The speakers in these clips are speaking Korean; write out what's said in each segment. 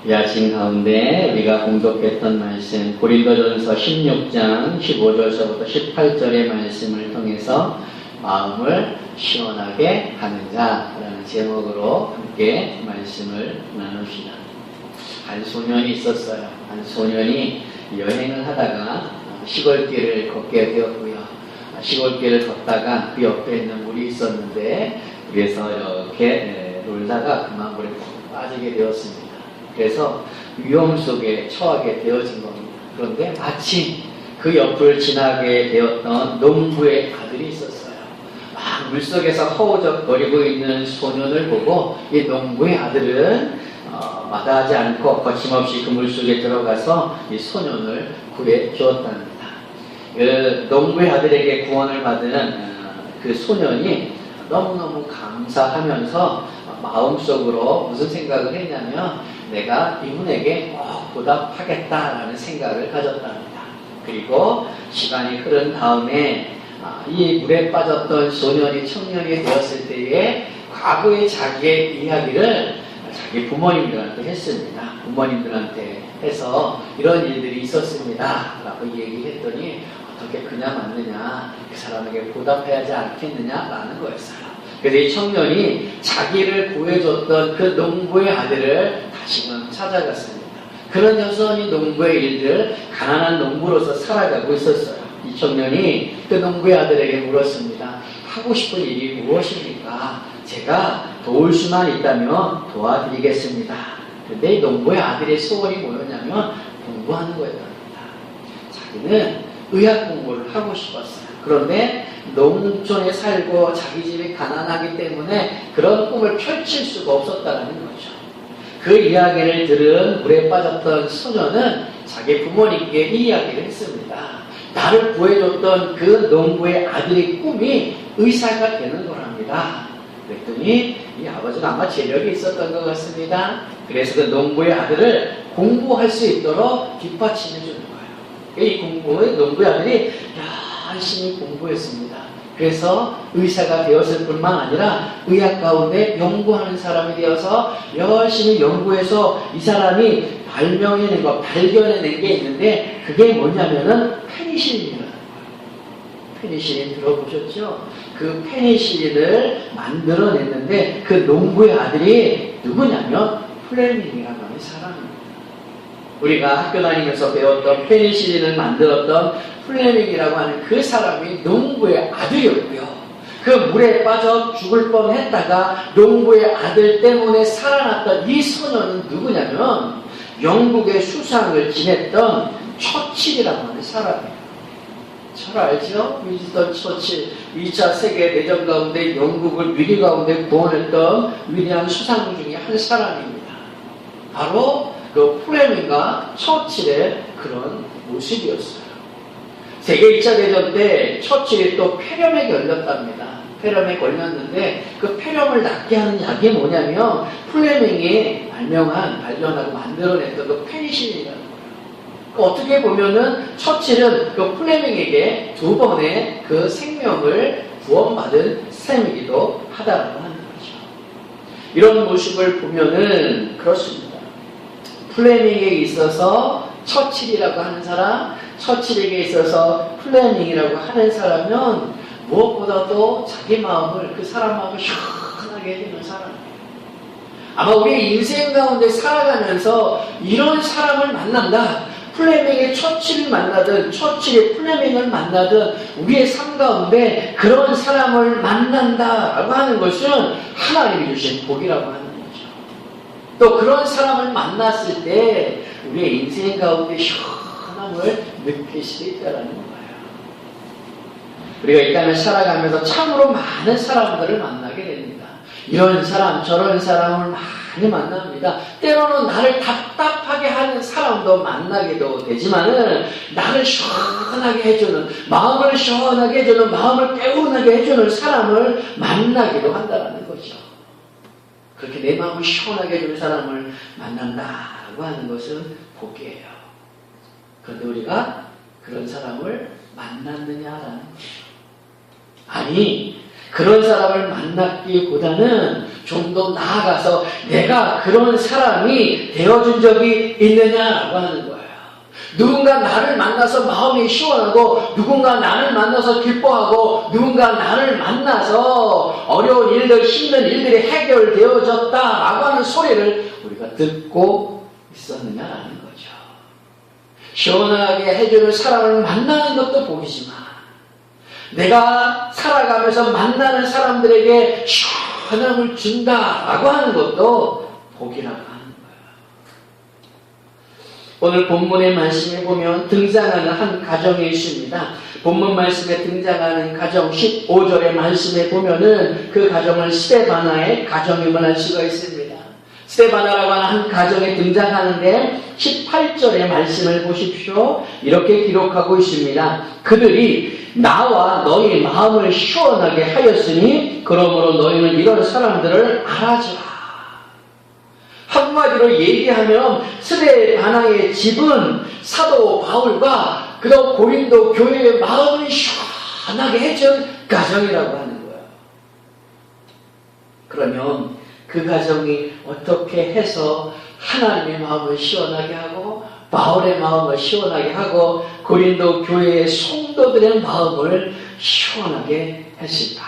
이 아침 가운데 우리가 공독했던 말씀 고린도전서 16장 15절서부터 18절의 말씀을 통해서 마음을 시원하게 하는 자라는 제목으로 함께 말씀을 나눕시다. 한 소년이 있었어요. 한 소년이 여행을 하다가 시골길을 걷게 되었고요. 시골길을 걷다가 그 옆에 있는 물이 있었는데 그래서 이렇게 놀다가 그만 물에 빠지게 되었습니다. 그래서 위험 속에 처하게 되어진 겁니다. 그런데 마침 그 옆을 지나게 되었던 농부의 아들이 있었어요. 막 물속에서 허우적거리고 있는 소년을 보고 이 농부의 아들은 마다하지 않고 거침없이 그 물속에 들어가서 이 소년을 구해 주었답니다. 그 농부의 아들에게 구원을 받은 그 소년이 너무너무 감사하면서 마음속으로 무슨 생각을 했냐면 내가 이분에게 꼭 보답하겠다라는 생각을 가졌답니다. 그리고 시간이 흐른 다음에 이 물에 빠졌던 소년이 청년이 되었을 때에 과거의 자기의 이야기를 자기 부모님들한테 했습니다. 부모님들한테 해서 이런 일들이 있었습니다 라고 얘기했더니 어떻게 그냥 왔느냐, 그 사람에게 보답해야 하지 않겠느냐라는 거였어요. 그래서 이 청년이 자기를 구해줬던 그 농부의 아들을 다시금 찾아갔습니다. 그런 여전히 농부의 일들, 가난한 농부로서 살아가고 있었어요. 이 청년이 그 농부의 아들에게 물었습니다. 하고 싶은 일이 무엇입니까? 제가 도울 수만 있다면 도와드리겠습니다. 그런데 이 농부의 아들의 소원이 뭐였냐면 공부하는 거였답니다. 자기는 의학 공부를 하고 싶었어요. 그런데 농촌에 살고 자기 집이 가난하기 때문에 그런 꿈을 펼칠 수가 없었다는 거죠. 그 이야기를 들은 물에 빠졌던 소년은 자기 부모님께 이 이야기를 했습니다. 나를 구해줬던 그 농부의 아들의 꿈이 의사가 되는 거랍니다. 그랬더니 이 아버지가 아마 재력이 있었던 것 같습니다. 그래서 그 농부의 아들을 공부할 수 있도록 뒷받침해 주는 거예요. 이 농부의 아들이 열심히 공부했습니다. 그래서 의사가 되었을 뿐만 아니라 의학 가운데 연구하는 사람이 되어서 열심히 연구해서 이 사람이 발명해낸 거, 발견해낸 게 있는데 그게 뭐냐면은 페니실린이라는 거예요. 페니실린 들어보셨죠? 그 페니실린을 만들어냈는데 그 농부의 아들이 누구냐면 플레밍이라고 하는 사람입니다. 우리가 학교 다니면서 배웠던 페니실린을 만들었던 플레밍이라고 하는 그 사람이 농부의 아들이었고요. 그 물에 빠져 죽을 뻔했다가 농부의 아들 때문에 살아났던 이 소년은 누구냐면 영국의 수상을 지냈던 처칠이라고 하는 사람이에요. 잘 알죠? 윈스턴 처칠, 2차 세계대전 가운데 영국을 위기 가운데 구원했던 위대한 수상 중에 한 사람입니다. 바로 그 플레밍과 처칠의 그런 모습이었어요. 세계 2차 대전 때 처칠이 또 폐렴에 걸렸답니다. 폐렴에 걸렸는데 그 폐렴을 낫게 하는 약이 뭐냐면 플레밍이 발견하고 만들어냈던 그 페니실린이라는 거예요. 어떻게 보면은 처칠은 그 플레밍에게 2번의 그 생명을 구원받은 셈이기도 하다라고 하는 거죠. 이런 모습을 보면은 그렇습니다. 플레밍에게 있어서 처칠이라고 하는 사람, 처칠에게 있어서 플레밍이라고 하는 사람은 무엇보다도 자기 마음을, 그 사람 마음을 시원하게 해주는 사람이에요. 아마 우리의 인생 가운데 살아가면서 이런 사람을 만난다. 플레밍의 처칠을 만나든 처칠의 플레밍을 만나든 우리의 삶 가운데 그런 사람을 만난다라고 하는 것은 하나님이 주신 복이라고 하는 거죠. 또 그런 사람을 만났을 때 우리의 인생 가운데 시원함을 느낄 수 있다는 거예요. 우리가 이 땅을 살아가면서 참으로 많은 사람들을 만나게 됩니다. 이런 사람 저런 사람을 많이 만납니다. 때로는 나를 답답하게 하는 사람도 만나기도 되지만은 나를 시원하게 해주는, 마음을 시원하게 해주는, 마음을 개운하게 해주는 사람을 만나기도 한다는 거죠. 그렇게 내 마음을 시원하게 해주는 사람을 만난다라고 하는 것은 복이에요. 그런데 우리가 그런 사람을 만났느냐라는 거죠. 아니, 그런 사람을 만났기보다는 좀 더 나아가서 내가 그런 사람이 되어준 적이 있느냐라고 하는 거예요. 누군가 나를 만나서 마음이 시원하고, 누군가 나를 만나서 기뻐하고, 누군가 나를 만나서 어려운 일들, 힘든 일들이 해결되어졌다라고 하는 소리를 우리가 듣고 있었느냐라는 거죠. 시원하게 해주는 사람을 만나는 것도 복이지만, 내가 살아가면서 만나는 사람들에게 시원함을 준다라고 하는 것도 복이라고 하는 거예요. 오늘 본문의 말씀에 보면 등장하는 한 가정이 있습니다. 본문 말씀에 등장하는 가정 15절의 말씀에 보면은 그 가정을 스데바나의 가정임을 알 수가 있습니다. 스데바나라고 하는 한 가정에 등장하는데 18절의 말씀을 보십시오. 이렇게 기록하고 있습니다. 그들이 나와 너희 마음을 시원하게 하였으니 그러므로 너희는 이런 사람들을 알아주라. 한마디로 얘기하면 스데바나의 집은 사도 바울과 그도 고린도 교회의 마음을 시원하게 해준 가정이라고 하는 거예요. 그러면 그 가정이 어떻게 해서 하나님의 마음을 시원하게 하고 바울의 마음을 시원하게 하고 고린도 교회의 성도들의 마음을 시원하게 했을까?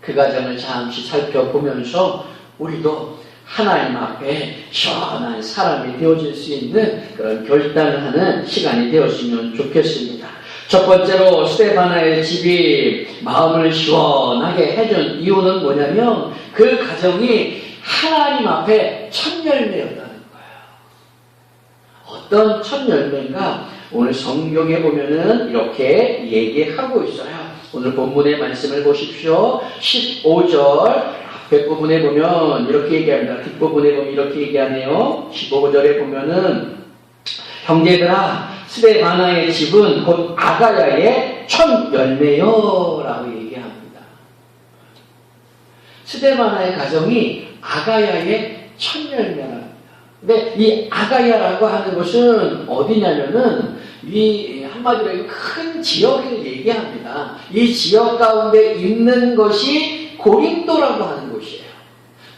그 가정을 잠시 살펴보면서 우리도 하나님 앞에 시원한 사람이 되어질 수 있는 그런 결단을 하는 시간이 되었으면 좋겠습니다. 첫 번째로 스데바나의 집이 마음을 시원하게 해준 이유는 뭐냐면 그 가정이 하나님 앞에 첫 열매였다는 거예요. 어떤 첫 열매인가? 오늘 성경에 보면은 이렇게 얘기하고 있어요. 오늘 본문의 말씀을 보십시오. 15절 앞부분에 보면 이렇게 얘기합니다. 뒷부분에 보면 이렇게 얘기하네요. 15절에 보면은 형제들아 스데바나의 집은 곧 아가야의 첫 열매요 라고 얘기합니다. 스데바나의 가정이 아가야의 첫 열매랍니다. 근데 이 아가야라고 하는 것은 어디냐면은 이 한마디로 큰 지역을 얘기합니다. 이 지역 가운데 있는 것이 고린도라고 하는 곳이에요.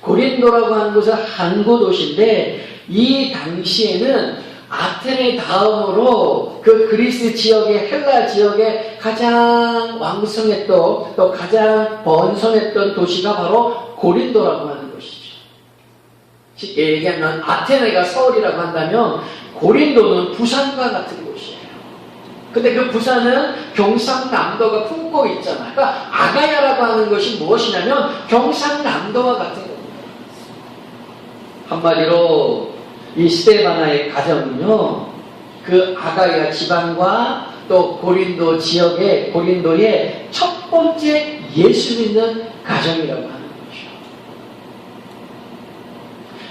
고린도라고 하는 곳은 항구 도시인데 이 당시에는 아테네 다음으로 그 그리스 지역의 헬라 지역에 가장 왕성했던 또 가장 번성했던 도시가 바로 고린도라고 하는 곳이죠. 쉽게 얘기하면 아테네가 서울이라고 한다면 고린도는 부산과 같은 곳이에요. 근데 그 부산은 경상남도가 품고 있잖아요. 그러니까 아가야라고 하는 것이 무엇이냐면 경상남도와 같은 겁니다. 한마디로 이 스데바나의 가정은요, 그 아가야 지방과 또 고린도 지역의 고린도의 첫 번째 예수 믿는 가정이라고 하는 거죠.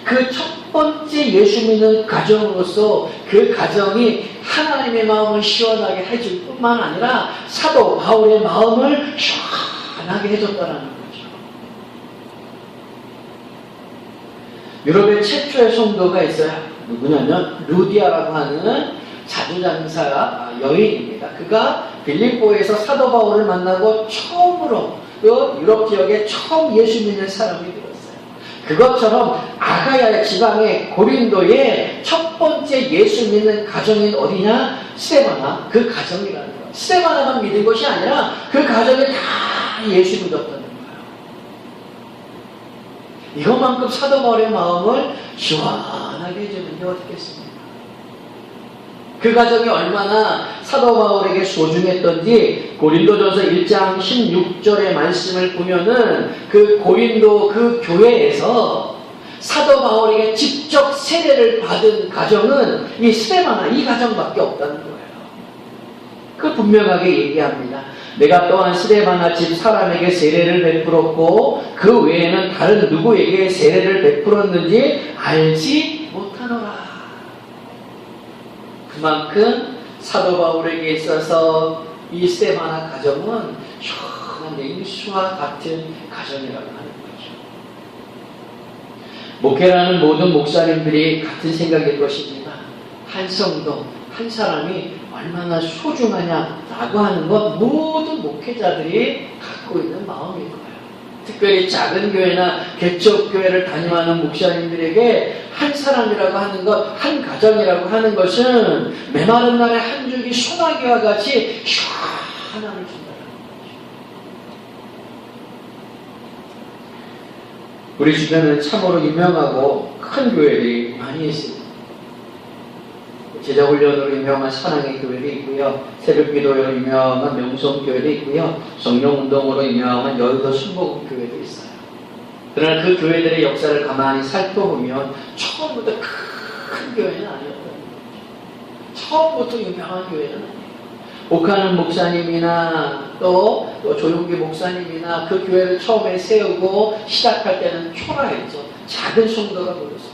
그 첫 번째 예수 믿는 가정으로서 그 가정이 하나님의 마음을 시원하게 해줄 뿐만 아니라 사도 바울의 마음을 시원하게 해줬다는 거죠. 유럽의 최초의 성도가 있어요. 누구냐면 루디아라고 하는 자주장사 여인입니다. 그가 빌립보에서 사도 바울을 만나고 처음으로 그 유럽 지역에 처음 예수 믿는 사람이 되었어요. 그것처럼 아가야 지방의 고린도의 첫 번째 예수 믿는 가정인 어디냐? 스데바나, 그 가정이라는 거예요. 스데바나만 믿은 것이 아니라 그 가정이 다 예수 믿었다는 거예요. 이것만큼 사도 바울의 마음을 시원하게 해주는 게 어떻겠습니까? 그 가정이 얼마나 사도 바울에게 소중했던지 고린도전서 1장 16절의 말씀을 보면은 그 고린도 그 교회에서 사도 바울에게 직접 세례를 받은 가정은 이 스데바나 이 가정밖에 없다는 거예요. 그 분명하게 얘기합니다. 내가 또한 스데바나 집 사람에게 세례를 베풀었고 그 외에는 다른 누구에게 세례를 베풀었는지 알지 못하노라. 그만큼 사도 바울에게 있어서 이 스데바나 가정은 시원한 냉수와 같은 가정이라고 하는 거죠. 목회라는 모든 목사님들이 같은 생각일 것입니다. 한 성도, 한 사람이 얼마나 소중하냐라고 하는 것 모든 목회자들이 갖고 있는 마음일 거예요. 특별히 작은 교회나 개척교회를 담임하는 목사님들에게 한 사람이라고 하는 것, 한 가정이라고 하는 것은 메마른 날에 한 줄기 소나기와 같이 시원함을 준다. 우리 주변에는 참으로 유명하고 큰 교회들이 많이 있습니다. 제자훈련으로 유명한 사랑의 교회도 있고요. 새벽기도로 유명한 명성교회도 있고요. 성령운동으로 유명한 여의도 순복음교회도 있어요. 그러나 그 교회들의 역사를 가만히 살펴보면 처음부터 큰 교회는 아니었던 거죠. 처음부터 유명한 교회는 아니에요. 옥하는 목사님이나 또 조용기 목사님이나 그 교회를 처음에 세우고 시작할 때는 초라했죠. 작은 성도가 모였습니다.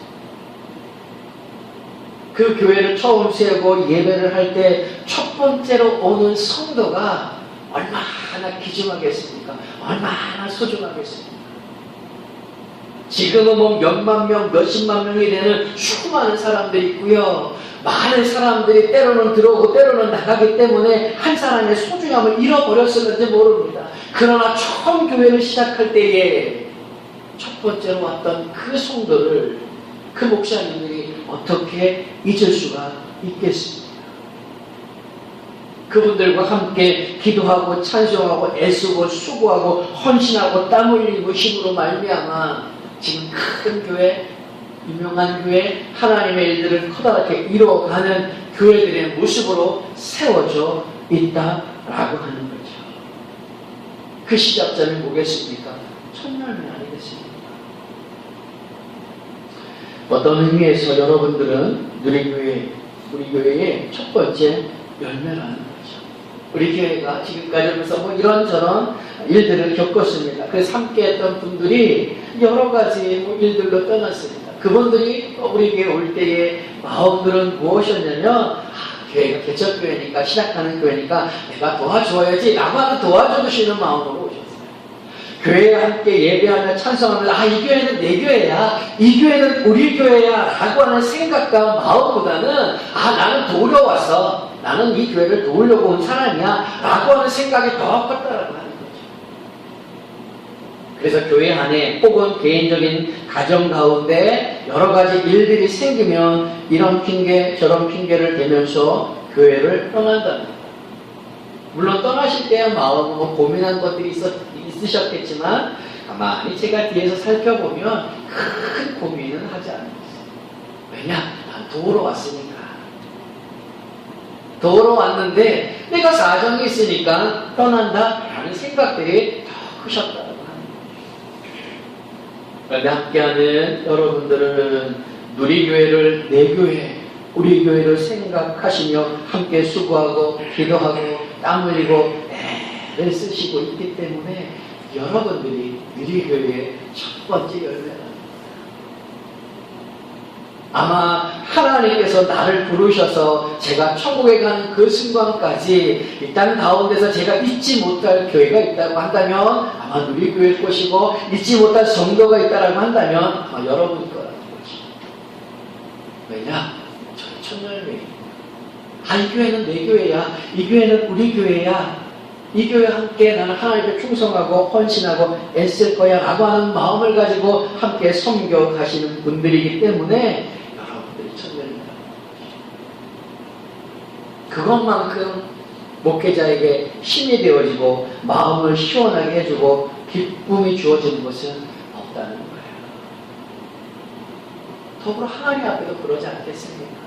그 교회를 처음 세우고 예배를 할 때 첫 번째로 오는 성도가 얼마나 귀중하겠습니까? 얼마나 소중하겠습니까? 지금은 뭐 몇만 명, 몇십만 명이 되는 수많은 사람들이 있고요. 많은 사람들이 때로는 들어오고 때로는 나가기 때문에 한 사람의 소중함을 잃어버렸을는지 모릅니다. 그러나 처음 교회를 시작할 때에 첫 번째로 왔던 그 성도를 그 목사님들이 어떻게 잊을 수가 있겠습니까? 그분들과 함께 기도하고 찬송하고 애쓰고 수고하고 헌신하고 땀 흘리고 힘으로 말미암아 지금 큰 교회, 유명한 교회, 하나님의 일들을 커다랗게 이루어가는 교회들의 모습으로 세워져 있다라고 하는 거죠. 그 시작점이 뭐겠습니까? 첫열매 아니겠습니까? 어떤 의미에서 여러분들은 누리교회, 우리 교회의 첫 번째 열매라는 거죠. 우리 교회가 지금까지 뭐 이런저런 일들을 겪었습니다. 그래서 함께 했던 분들이 여러 가지 일들로 떠났습니다. 그분들이 우리 교회 올 때의 마음들은 무엇이었냐면 교회가 개척교회니까 시작하는 교회니까 내가 도와줘야지 라고 하는 도와주시는 마음으로 오셨어요. 교회에 함께 예배하며 찬송하며 이 교회는 내 교회야, 이 교회는 우리 교회야 라고 하는 생각과 마음보다는 나는 도우러 왔어, 나는 이 교회를 도우려고 온 사람이야 라고 하는 생각이 더 컸다라고 하는 거죠. 그래서 교회 안에 혹은 개인적인 가정 가운데 여러 가지 일들이 생기면 이런 핑계 저런 핑계를 대면서 교회를 떠난다는 거예요. 물론 떠나실 때의 마음은 고민한 것들이 있으셨겠지만 가만히 제가 뒤에서 살펴보면 큰 고민은 하지 않았어요. 왜냐? 난 도우러 왔으니까. 도우러 왔는데 내가 사정이 있으니까 떠난다라는 생각들이 더 크셨다고 하는 거예요. 그런데 함께하는 여러분들은 누리교회를 내 교회, 우리 교회를 생각하시며 함께 수고하고 기도하고 땀 흘리고 애를 쓰시고 있기 때문에 여러분들이 누리교회의 첫 번째 열매랍니다. 아마 하나님께서 나를 부르셔서 제가 천국에 가는 그 순간까지 이 땅 가운데서 제가 잊지 못할 교회가 있다고 한다면 아마 누리교회일 것이고 잊지 못할 성도가 있다고 한다면 아마 여러분일 거라는 거죠. 왜냐? 저는 첫 열매입니다. 이 교회는 내 교회야, 이 교회는 우리 교회야, 이 교회와 함께 나는 하나님께 충성하고 헌신하고 애쓸 거야 라고 하는 마음을 가지고 함께 섬겨 가시는 분들이기 때문에 여러분들이 첫 열매다. 그것만큼 목회자에게 힘이 되어지고 마음을 시원하게 해주고 기쁨이 주어지는 것은 없다는 거예요. 더불어 하나님 앞에도 그러지 않겠습니까?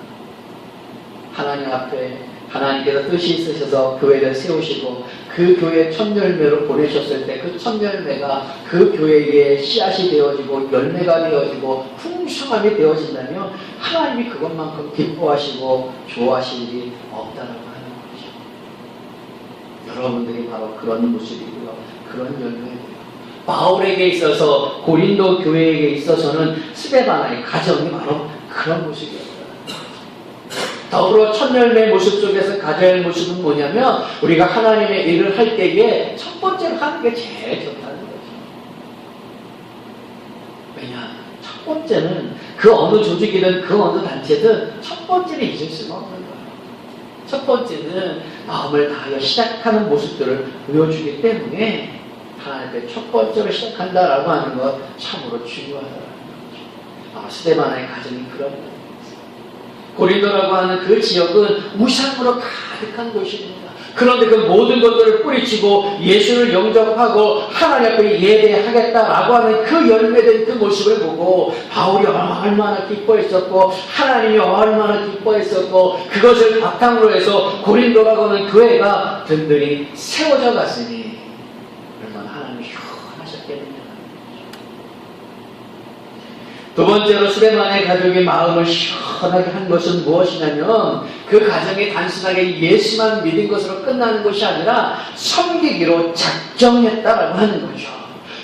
하나님 앞에 하나님께서 뜻이 있으셔서 교회를 세우시고 그 교회 첫 열매로 보내셨을 때 그 첫 열매가 그 교회에 씨앗이 되어지고 열매가 되어지고 풍성함이 되어진다면 하나님이 그것만큼 기뻐하시고 좋아하실 일이 없다라고 하는 거죠. 여러분들이 바로 그런 모습이고요. 그런 열매고요. 바울에게 있어서 고린도 교회에게 있어서는 스데바나의 가정이 바로 그런 모습이었어요. 더불어 첫 열매의 모습 속에서 가져야 할 모습은 뭐냐면 우리가 하나님의 일을 할 때에 첫 번째로 하는 게 제일 좋다는 거죠. 왜냐? 첫 번째는 그 어느 조직이든 그 어느 단체든 첫 번째는 잊을 수가 없는 거예요. 첫 번째는 마음을 다하여 시작하는 모습들을 보여주기 때문에 하나님 앞에 첫 번째로 시작한다라고 하는 것 참으로 중요하다라는 거죠. 스데반의 가정이 그런 거예요. 고린도라고 하는 그 지역은 우상으로 가득한 곳입니다. 그런데 그 모든 것들을 뿌리치고 예수를 영접하고 하나님 앞에 예배하겠다라고 하는 그 열매된 그 모습을 보고 바울이 얼마나 기뻐했었고 하나님이 얼마나 기뻐했었고 그것을 바탕으로 해서 고린도라고 하는 교회가 든든히 세워져 갔으니 얼마나 하나님이 시원하셨겠느냐. 두 번째로 스데반의 가족의 마음을 시원하게 한 것은 무엇이냐면 그 가정이 단순하게 예수만 믿은 것으로 끝나는 것이 아니라 섬기기로 작정했다라고 하는 거죠.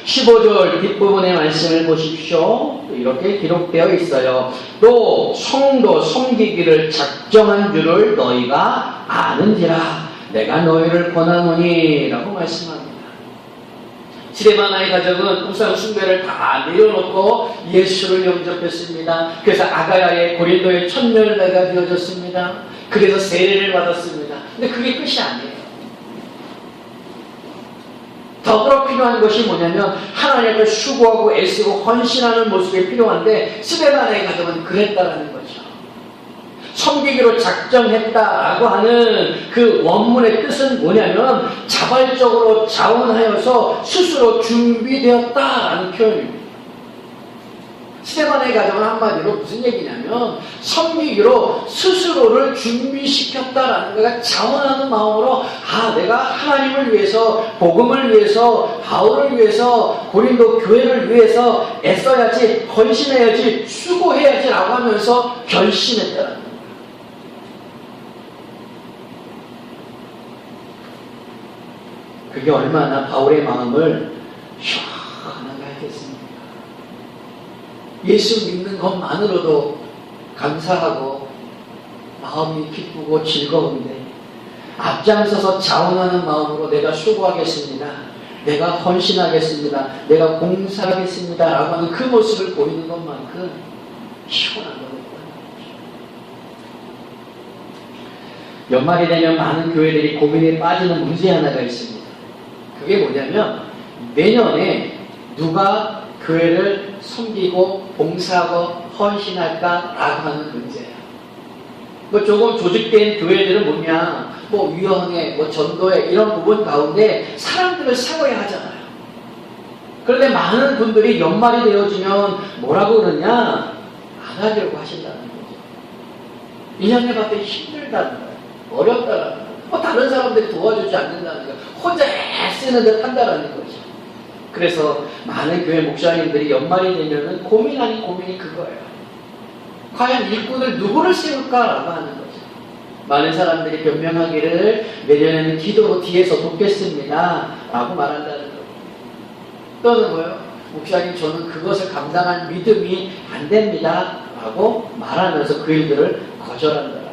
15절 뒷부분의 말씀을 보십시오. 이렇게 기록되어 있어요. 또 성도 섬기기를 작정한 줄을 너희가 아는지라 내가 너희를 권하노니 라고 말씀합니다. 스데반의 가족은 우상 숭배를 다 내려놓고 예수를 영접했습니다. 그래서 아가야의 고린도의 천년대가 되어졌습니다. 그래서 세례를 받았습니다. 근데 그게 끝이 아니에요. 더불어 필요한 것이 뭐냐면 하나님을 수고하고 애쓰고 헌신하는 모습이 필요한데 스데반의 가족은 그랬다라는 거죠. 섬기기로 작정했다라고 하는 그 원문의 뜻은 뭐냐면 자발적으로 자원하여서 스스로 준비되었다라는 표현입니다. 스데반의 가정은 한마디로 무슨 얘기냐면 섬기기로 스스로를 준비시켰다라는 거가 자원하는 마음으로 내가 하나님을 위해서 복음을 위해서 바울을 위해서 고린도 교회를 위해서 애써야지 헌신해야지 수고해야지 라고 하면서 결심했다라는 거예요. 그게 얼마나 바울의 마음을 시원하게 하겠습니까? 예수 믿는 것만으로도 감사하고 마음이 기쁘고 즐거운데 앞장서서 자원하는 마음으로 내가 수고하겠습니다. 내가 헌신하겠습니다. 내가 봉사하겠습니다. 라고 하는 그 모습을 보이는 것만큼 시원한 거거든요. 연말이 되면 많은 교회들이 고민에 빠지는 문제 하나가 있습니다. 그게 뭐냐면 내년에 누가 교회를 섬기고 봉사하고 헌신할까라고 하는 문제예요. 조금 조직된 교회들은 뭐냐, 위원회, 전도회 이런 부분 가운데 사람들을 세워야 하잖아요. 그런데 많은 분들이 연말이 되어지면 뭐라고 그러냐, 안 하려고 하신다는 거죠. 1년에 봤더니 힘들다는 거예요. 어렵다는 거예요. 다른 사람들이 도와주지 않는다는 거예요. 혼자 애쓰는 듯 한다는 거죠. 그래서 많은 교회 목사님들이 연말이 되면은 고민 아닌 고민이 그거예요. 과연 일꾼을 누구를 세울까라고 하는 거죠. 많은 사람들이 변명하기를 내년에는 기도로 뒤에서 돕겠습니다 라고 말한다는 거예요. 또는 뭐요? 목사님 저는 그것을 감당할 믿음이 안 됩니다 라고 말하면서 그 일들을 거절한다는 거죠.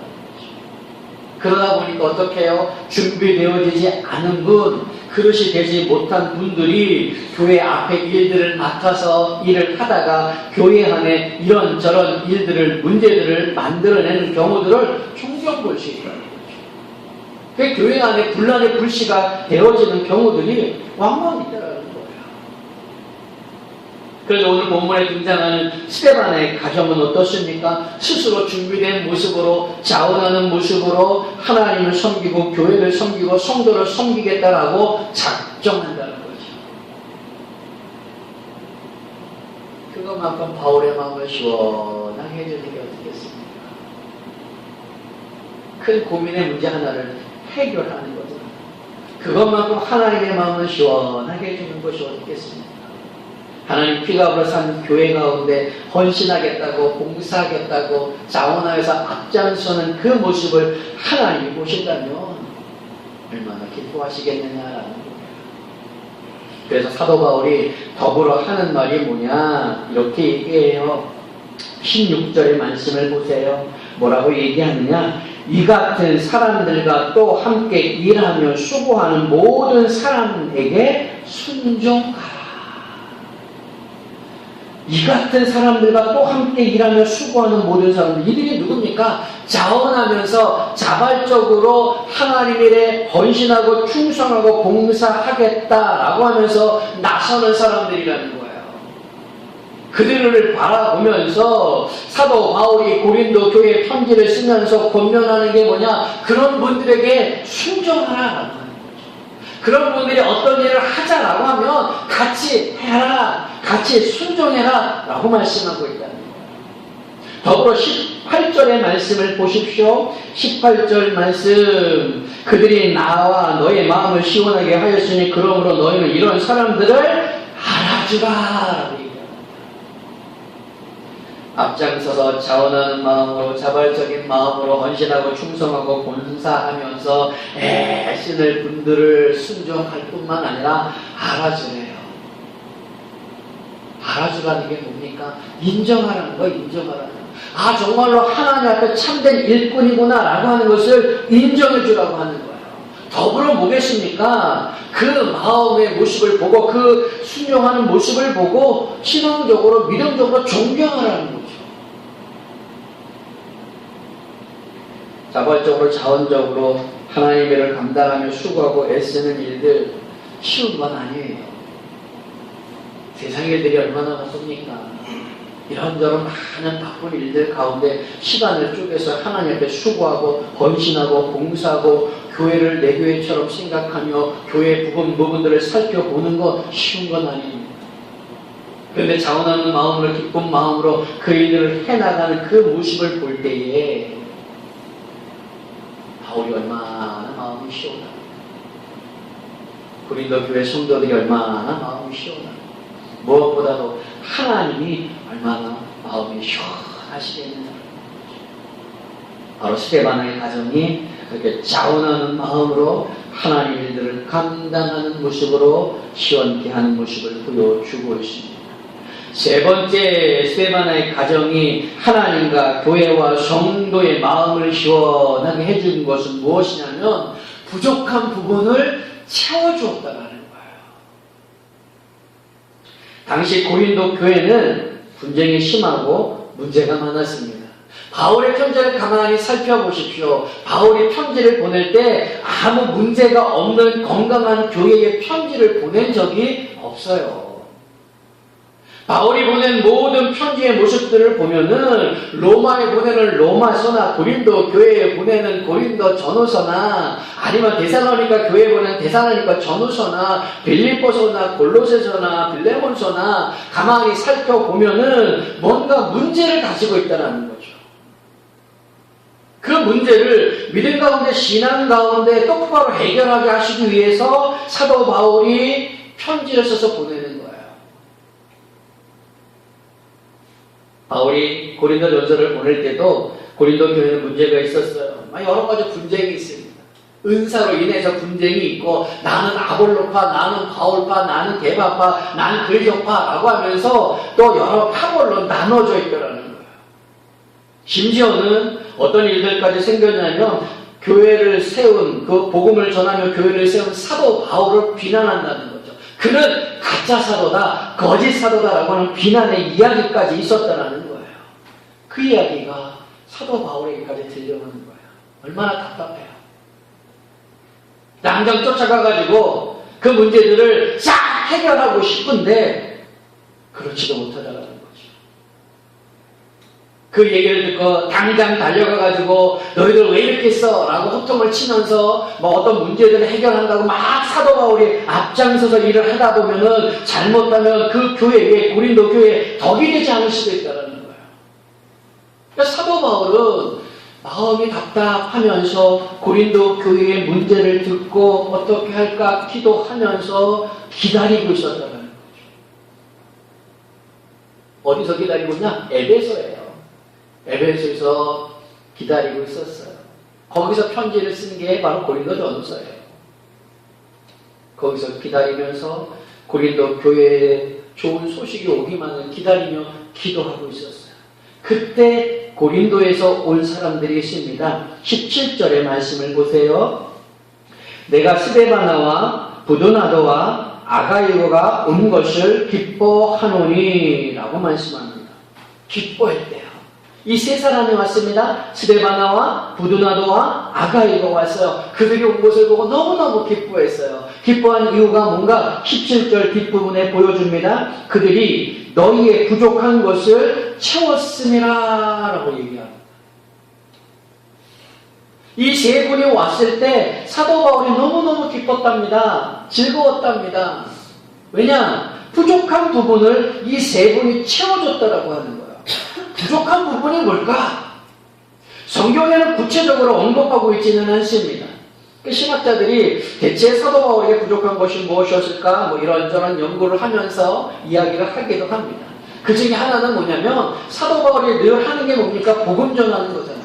그러다 보니까 어떻게 해요? 준비되어지지 않은 분, 그릇이 되지 못한 분들이 교회 앞에 일들을 맡아서 일을 하다가 교회 안에 이런저런 일들을, 문제들을 만들어내는 경우들을 종종 볼 수 있다는 거죠. 그 교회 안에 분란의 불씨가 되어지는 경우들이 왕왕 있다는 거예요. 그래서 오늘 본문에 등장하는 스데반의 가정은 어떻습니까? 스스로 준비된 모습으로, 자원하는 모습으로 하나님을 섬기고 교회를 섬기고 성도를 섬기겠다라고 작정한다는 거죠. 그것만큼 바울의 마음을 시원하게 해주는 게 어떻겠습니까? 큰 고민의 문제 하나를 해결하는 거죠. 그것만큼 하나님의 마음을 시원하게 해주는 것이 어떻겠습니까? 하나님 피가 흘러 산 교회 가운데 헌신하겠다고 봉사하겠다고 자원하여서 앞장서는 그 모습을 하나님이 보신다면 얼마나 기뻐하시겠느냐라는 거예요. 그래서 사도 바울이 더불어 하는 말이 뭐냐 이렇게 얘기해요. 16절의 말씀을 보세요. 뭐라고 얘기하느냐, 이 같은 사람들과 또 함께 일하며 수고하는 모든 사람에게 순종하라. 이 같은 사람들과 또 함께 일하며 수고하는 모든 사람들, 이들이 누굽니까? 자원하면서 자발적으로 하나님 일에 헌신하고 충성하고 봉사하겠다라고 하면서 나서는 사람들이라는 거예요. 그들을 바라보면서 사도 바울이 고린도 교회에 편지를 쓰면서 권면하는 게 뭐냐? 그런 분들에게 순종하라라고 하는 거죠. 그런 분들이 어떤 일을 하자라고 하면 같이 해라, 같이 순종해라 라고 말씀하고 있다는 거예요. 더불어 18절의 말씀을 보십시오. 18절 말씀, 그들이 나와 너의 마음을 시원하게 하였으니 그러므로 너희는 이런 사람들을 알아주라. 앞장서서 자원하는 마음으로, 자발적인 마음으로 헌신하고 충성하고 봉사하면서 애쓰는 분들을 순종할 뿐만 아니라 알아주래요. 알아주라는 게 뭡니까? 인정하라는 거, 인정하라는 거. 아, 정말로 하나님 앞에 참된 일꾼이구나 라고 하는 것을 인정해 주라고 하는 거예요. 더불어 뭐겠습니까? 그 마음의 모습을 보고, 그 순종하는 모습을 보고 신앙적으로, 믿음적으로 존경하라는 거죠. 자발적으로, 자원적으로 하나님의 일을 감당하며 수고하고 애쓰는 일들 쉬운 건 아니에요. 세상 일들이 얼마나 많습니까? 이런저런 많은 바쁜 일들 가운데 시간을 쪼개서 하나님 앞에 수고하고 헌신하고 봉사하고 교회를 내 교회처럼 생각하며 교회 부분들을 살펴보는 거 쉬운 건 아닙니다. 그런데 자원하는 마음으로, 기쁜 마음으로 그 일들을 해나가는 그 모습을 볼 때에 바울이 얼마나 마음이 시원하고, 고린도 교회 성도들이 얼마나 마음이 시원하고, 무엇보다도 하나님이 얼마나 마음이 시원하시겠느냐. 바로 스데반의 가정이 그렇게 자원하는 마음으로 하나님 일들을 감당하는 모습으로 시원케 하는 모습을 보여주고 있습니다. 세 번째, 스데반의 가정이 하나님과 교회와 성도의 마음을 시원하게 해준 것은 무엇이냐면 부족한 부분을 채워주었다는 거예요. 당시 고린도 교회는 분쟁이 심하고 문제가 많았습니다. 바울의 편지를 가만히 살펴보십시오. 바울이 편지를 보낼 때 아무 문제가 없는 건강한 교회에 편지를 보낸 적이 없어요. 바울이 보낸 모든 편지의 모습들을 보면은 로마에 보내는 로마서나 고린도 교회에 보내는 고린도 전후서나 아니면 데살로니가 교회에 보내는 데살로니가 전후서나 빌립보서나 골로새서나 빌레몬서나 가만히 살펴보면은 뭔가 문제를 가지고 있다는 거죠. 그 문제를 믿음 가운데, 신앙 가운데 똑바로 해결하게 하시기 위해서 사도 바울이 편지를 써서 보내는 거예요. 바울이 고린도전서를 보낼 때도 고린도 교회에 문제가 있었어요. 여러 가지 분쟁이 있습니다. 은사로 인해서 분쟁이 있고, 나는 아볼로파, 나는 바울파, 나는 게바파, 나는 글적파라고 하면서 또 여러 파벌로 나눠져 있더라는 거예요. 심지어는 어떤 일들까지 생겼냐면 교회를 세운, 그 복음을 전하며 교회를 세운 사도 바울을 비난한다는 거죠. 그는 가짜 사도다, 거짓 사도다라고 하는 비난의 이야기까지 있었다는 거예요. 그 이야기가 사도 바울에게까지 들려오는 거예요. 얼마나 답답해요. 당장 쫓아가가지고 그 문제들을 싹 해결하고 싶은데 그렇지도 못하다라는 거죠. 그 얘기를 듣고 당장 달려가가지고 너희들 왜 이렇게 써? 라고 호통을 치면서 뭐 어떤 문제들을 해결한다고 막 사도 바울이 앞장서서 일을 하다 보면은 잘못하면 그 교회에, 고린도 교회에 덕이 되지 않을 수도 있다는 거예요. 그러니까 사도 바울은 마음이 답답하면서 고린도 교회의 문제를 듣고 어떻게 할까 기도하면서 기다리고 있었다는 거죠. 어디서 기다리고 있냐? 에베소예요. 에베소에서 기다리고 있었어요. 거기서 편지를 쓴 게 바로 고린도 전서예요. 거기서 기다리면서 고린도 교회에 좋은 소식이 오기만을 기다리며 기도하고 있었어요. 그때 고린도에서 온 사람들이 있습니다. 17절의 말씀을 보세요. 내가 스데바나와 부도나도와 아가이오가 온 것을 기뻐하노니 라고 말씀합니다. 기뻐했대요. 이 세 사람이 왔습니다. 스데바나와 부두나도와 아가이가 왔어요. 그들이 온 것을 보고 너무너무 기뻐했어요. 기뻐한 이유가 뭔가 17절 뒷부분에 보여줍니다. 그들이 너희의 부족한 것을 채웠음이라 라고 얘기합니다. 이 세 분이 왔을 때 사도 바울이 너무너무 기뻤답니다. 즐거웠답니다. 왜냐? 부족한 부분을 이 세 분이 채워줬다라고 하는 거예요. 부족한 부분이 뭘까? 성경에는 구체적으로 언급하고 있지는 않습니다. 신학자들이 대체 사도 바울에게 부족한 것이 무엇이었을까? 뭐 이런저런 연구를 하면서 이야기를 하기도 합니다. 그 중에 하나는 뭐냐면 사도 바울이 늘 하는 게 뭡니까? 복음 전하는 거잖아요.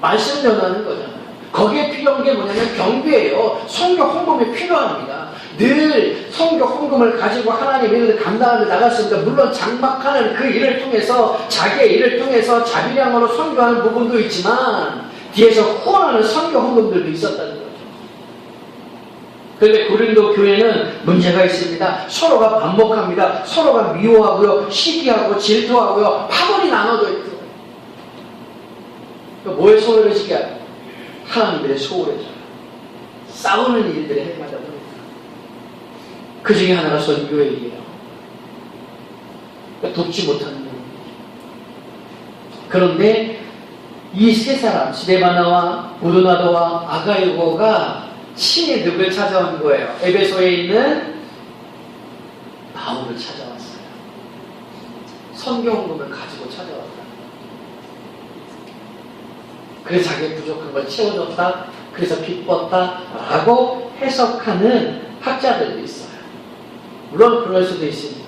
말씀 전하는 거잖아요. 거기에 필요한 게 뭐냐면 경배예요. 성교 헌금이 필요합니다. 늘 성교 헌금을 가지고 하나님의 일을 감당하며 나갔습니다. 물론 장막하는 그 일을 통해서 자기의 일을 통해서 자비량으로 선교하는 부분도 있지만 뒤에서 후원하는 선교 헌금들도 있었다는 거죠. 그런데 고린도 교회는 문제가 있습니다. 서로가 반목합니다. 서로가 미워하고요, 시기하고 질투하고요, 파벌이 나눠져 있고. 뭐에 소홀해지게 하죠? 하나님들의 소홀해져요. 싸우는 일들에 행하다 보니까. 그 중에 하나가 선교의 일이에요. 그러니까 돕지 못하는 거예요. 그런데 이 세 사람, 스데바나와 부두나도와 아가이고가 친히 누굴 찾아온 거예요? 에베소에 있는 바울을 찾아왔어요. 선교헌금을 가지고 찾아왔다. 그래서 자기의 부족한 걸 채워줬다. 그래서 기뻤다. 라고 해석하는 학자들도 있어요. 물론 그럴 수도 있습니다.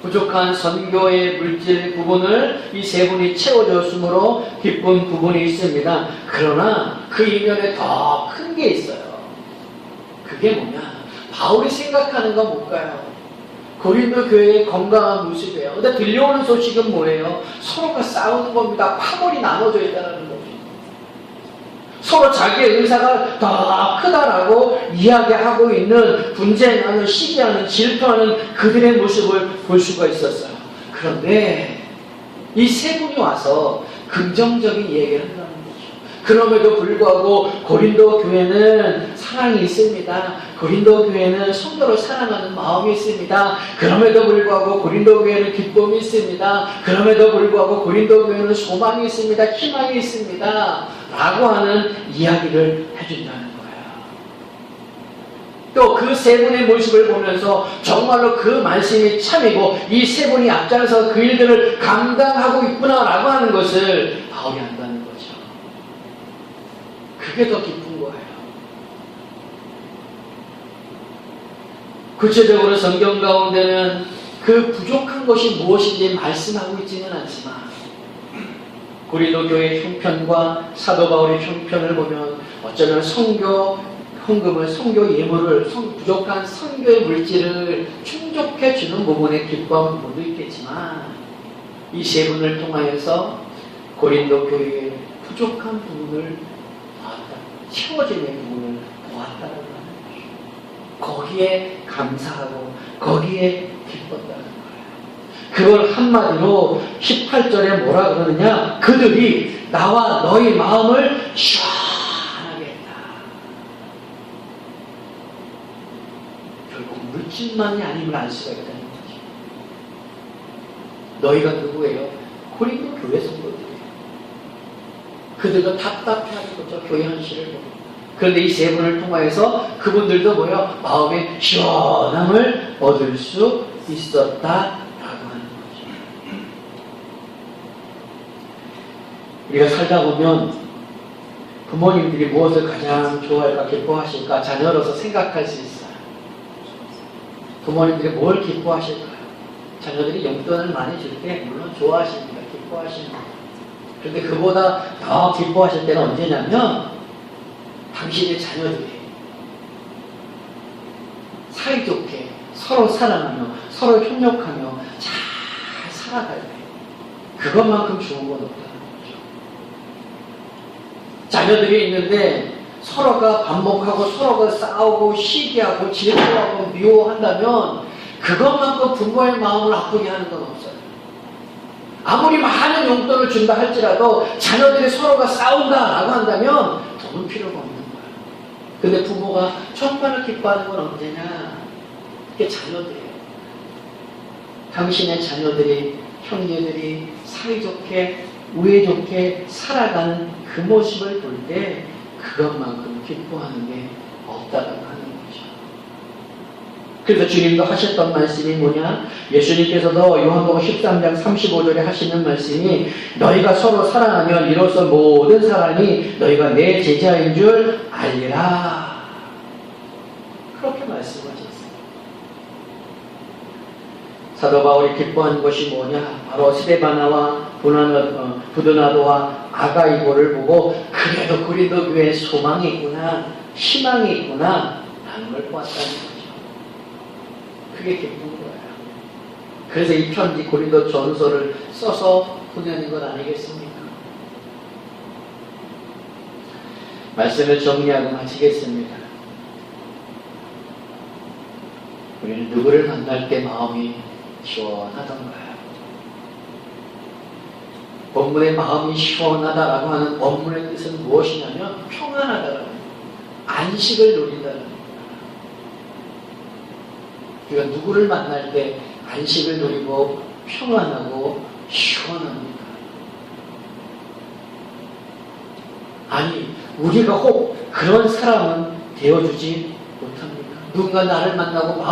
부족한 선교의 물질 부분을 이 세 분이 채워줬으므로 기쁜 부분이 있습니다. 그러나 그 이면에 더 큰 게 있어요. 그게 뭐냐? 바울이 생각하는 건 뭘까요? 고린도 교회의 건강한 모습이에요. 근데 들려오는 소식은 뭐예요? 서로가 싸우는 겁니다. 파벌이 나눠져 있다는 거죠. 서로 자기의 의사가 더 크다라고 이야기하고 있는 분쟁하는, 시기하는, 질투하는 그들의 모습을 볼 수가 있었어요. 그런데 이 세 분이 와서 긍정적인 얘기를 한다는 거죠. 그럼에도 불구하고 고린도 교회는 사랑이 있습니다. 고린도 교회는 성도를 사랑하는 마음이 있습니다. 그럼에도 불구하고 고린도 교회는 기쁨이 있습니다. 그럼에도 불구하고 고린도 교회는 소망이 있습니다. 희망이 있습니다. 라고 하는 이야기를 해준다는 거예요. 또 그 세 분의 모습을 보면서 정말로 그 말씀이 참이고 이 세 분이 앞장서 그 일들을 감당하고 있구나라고 하는 것을 바울이 안다는 거죠. 그게 더 기쁜 거예요. 구체적으로 성경 가운데는 그 부족한 것이 무엇인지 말씀하고 있지는 않지만 고린도 교회의 형편과 사도 바울의 형편을 보면 어쩌면 선교 헌금을, 선교 예물을, 부족한 선교의 물질을 충족해 주는 부분에 기뻐하는 부분도 있겠지만 이 세 분을 통하여서 고린도 교회의 부족한 부분을 보았다, 채워지는 부분을 보았다는 거예요. 거기에 감사하고 거기에 기뻤다는 거예요. 그걸 한마디로 18절에 뭐라 그러느냐? 그들이 나와 너희 마음을 시원하게 했다. 결국 물질만이 아님을 알 수가 있다는 거죠. 너희가 누구예요? 고린도 교회 성도들이에요. 그들도 답답해하는 거죠. 교회 현실을 보고. 그런데 이 세 분을 통하여서 그분들도 뭐예요? 마음의 시원함을 얻을 수 있었다. 우리가 살다 보면 부모님들이 무엇을 가장 좋아할까, 기뻐하실까 자녀로서 생각할 수 있어요. 부모님들이 뭘 기뻐하실까요? 자녀들이 용돈을 많이 줄 때 물론 좋아하십니다. 기뻐하십니다. 그런데 그보다 더 기뻐하실 때는 언제냐면 당신의 자녀들이 사이좋게 서로 사랑하며 서로 협력하며 잘 살아갈 때 그것만큼 좋은 건 없다. 자녀들이 있는데 서로가 반목하고 서로가 싸우고 시기하고 질투하고 미워한다면 그것만큼 부모의 마음을 아프게 하는 건 없어요. 아무리 많은 용돈을 준다 할지라도 자녀들이 서로가 싸운다라고 한다면 돈은 필요가 없는 거야. 근데 부모가 정말 기뻐하는 건 언제냐? 그게 자녀들이에요. 당신의 자녀들이, 형제들이 사이좋게, 우애좋게 살아가는 그 모습을 볼 때 그것만큼 기뻐하는 게 없다고 하는 거죠. 그래서 주님도 하셨던 말씀이 뭐냐? 예수님께서도 요한복음 13장 35절에 하시는 말씀이 너희가 서로 사랑하면 이로써 모든 사람이 너희가 내 제자인 줄 알리라. 그렇게 말씀하셨어요. 사도 바울이 기뻐한 것이 뭐냐? 바로 스데바나와 부드나도와 아가이고를 보고 그래도 고린도 교회에 소망이 있구나, 희망이 있구나 라는 걸 보았다는 거죠. 그게 기쁜 거예요. 그래서 이 편지 고린도 전서를 써서 보내는 것 아니겠습니까? 말씀을 정리하고 마치겠습니다. 우리는 누구를 만날 때 마음이 시원하던가요? 본문의 마음이 시원하다라고 하는 본문의 뜻은 무엇이냐면 평안하다라는 거예요. 안식을 누린다는 거예요. 우리가 누구를 만날 때 안식을 누리고 평안하고 시원합니까? 아니, 우리가 혹 그런 사람은 되어주지 못합니까? 누군가 나를 만나고